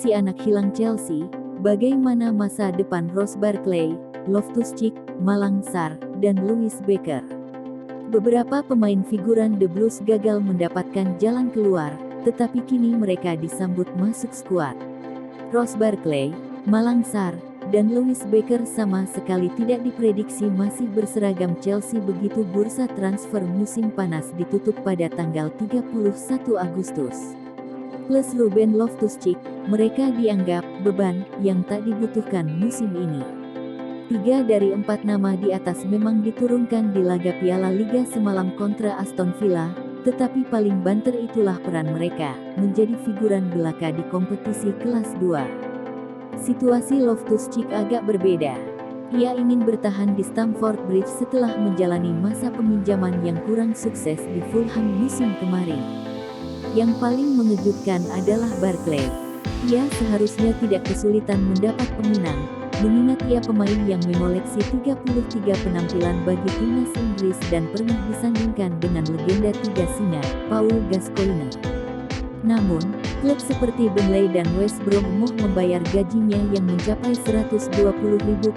si anak hilang Chelsea, bagaimana masa depan Ross Barkley, Loftus-Cheek, Malang Sarr, dan Lewis Baker? Beberapa pemain figuran The Blues gagal mendapatkan jalan keluar, tetapi kini mereka disambut masuk skuad. Ross Barkley, Malang Sarr, dan Lewis Baker sama sekali tidak diprediksi masih berseragam Chelsea begitu bursa transfer musim panas ditutup pada tanggal 31 Agustus. Plus Ruben Loftus-Cheek, mereka dianggap beban yang tak dibutuhkan musim ini. 3 dari 4 nama di atas memang diturunkan di laga Piala Liga semalam kontra Aston Villa, tetapi paling banter itulah peran mereka, menjadi figuran belaka di kompetisi kelas 2. Situasi Loftus-Cheek agak berbeda. Ia ingin bertahan di Stamford Bridge setelah menjalani masa peminjaman yang kurang sukses di Fulham musim kemarin. Yang paling mengejutkan adalah Barkley. Ia seharusnya tidak kesulitan mendapat peminang, mengingat ia pemain yang mengoleksi 33 penampilan bagi timnas Inggris dan pernah disandingkan dengan legenda tiga singa, Paul Gascoigne. Namun, klub seperti Burnley dan West Brom membayar gajinya yang mencapai 120.000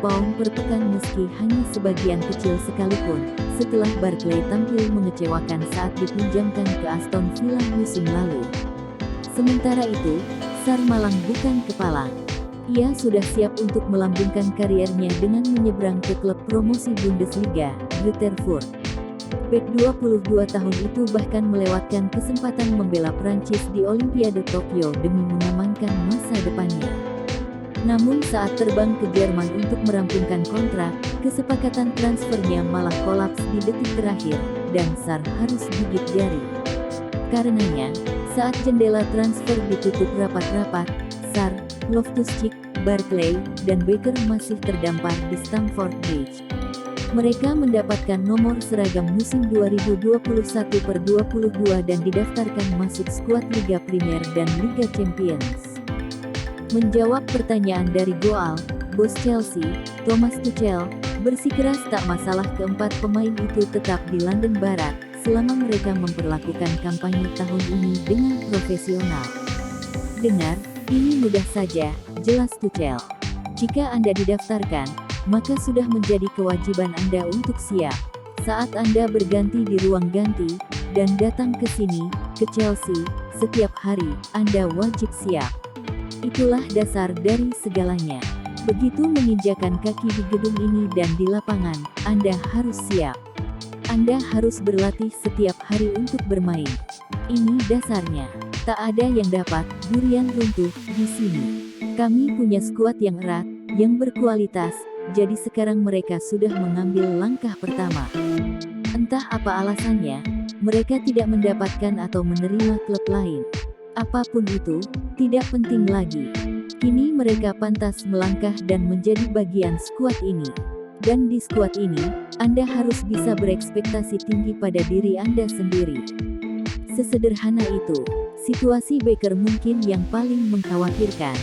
pound per pekan meski hanya sebagian kecil sekalipun, setelah Barkley tampil mengecewakan saat dipinjamkan ke Aston Villa musim lalu. Sementara itu, Sarr malang bukan kepalang. Ia sudah siap untuk melambungkan kariernya dengan menyeberang ke klub promosi Bundesliga, Greuther Fürth. Bek 22 tahun itu bahkan melewatkan kesempatan membela Prancis di Olimpiade Tokyo demi mengamankan masa depannya. Namun saat terbang ke Jerman untuk merampungkan kontrak, kesepakatan transfernya malah kolaps di detik terakhir, dan Sarr harus gigit jari. Karenanya, saat jendela transfer ditutup rapat-rapat, Sarr, Loftus-Cheek, Barkley, dan Baker masih terdampar di Stamford Bridge. Mereka mendapatkan nomor seragam musim 2021/22 dan didaftarkan masuk skuad Liga Primer dan Liga Champions. Menjawab pertanyaan dari Goal, bos Chelsea, Thomas Tuchel, bersikeras tak masalah keempat pemain itu tetap di London Barat, selama mereka memperlakukan kampanye tahun ini dengan profesional. Dengar, ini mudah saja, jelas Tuchel. Jika Anda didaftarkan, maka sudah menjadi kewajiban Anda untuk siap. Saat Anda berganti di ruang ganti, dan datang ke sini, ke Chelsea, setiap hari, Anda wajib siap. Itulah dasar dari segalanya. Begitu menginjakan kaki di gedung ini dan di lapangan, Anda harus siap. Anda harus berlatih setiap hari untuk bermain. Ini dasarnya. Tak ada yang dapat durian runtuh di sini. Kami punya skuad yang erat, yang berkualitas, jadi sekarang mereka sudah mengambil langkah pertama. Entah apa alasannya, mereka tidak mendapatkan atau menerima klub lain. Apapun itu, tidak penting lagi. Kini mereka pantas melangkah dan menjadi bagian skuad ini. Dan di skuad ini, Anda harus bisa berekspektasi tinggi pada diri Anda sendiri. Sesederhana itu, situasi Baker mungkin yang paling mengkhawatirkan.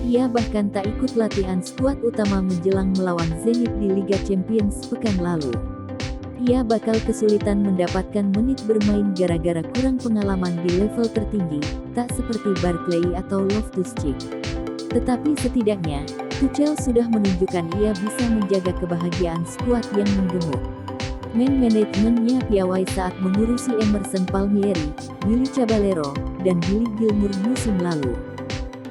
Ia bahkan tak ikut latihan skuad utama menjelang melawan Zenit di Liga Champions pekan lalu. Ia bakal kesulitan mendapatkan menit bermain gara-gara kurang pengalaman di level tertinggi, tak seperti Barkley atau Loftus-Cheek. Tetapi setidaknya, Tuchel sudah menunjukkan ia bisa menjaga kebahagiaan skuad yang menggemuk. Man manajemennya piawai saat mengurusi Emerson Palmieri, Willy Caballero, dan Billy Gilmour musim lalu.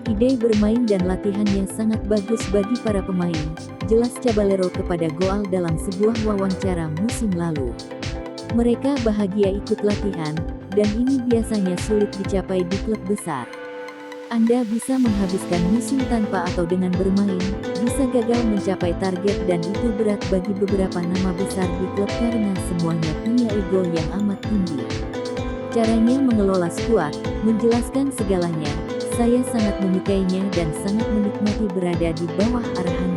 Ide bermain dan latihannya sangat bagus bagi para pemain, jelas Caballero kepada Goal dalam sebuah wawancara musim lalu. Mereka bahagia ikut latihan, dan ini biasanya sulit dicapai di klub besar. Anda bisa menghabiskan musim tanpa atau dengan bermain, bisa gagal mencapai target dan itu berat bagi beberapa nama besar di klub karena semuanya punya ego yang amat tinggi. Caranya mengelola skuad, menjelaskan segalanya. Saya sangat menyukainya dan sangat menikmati berada di bawah arahan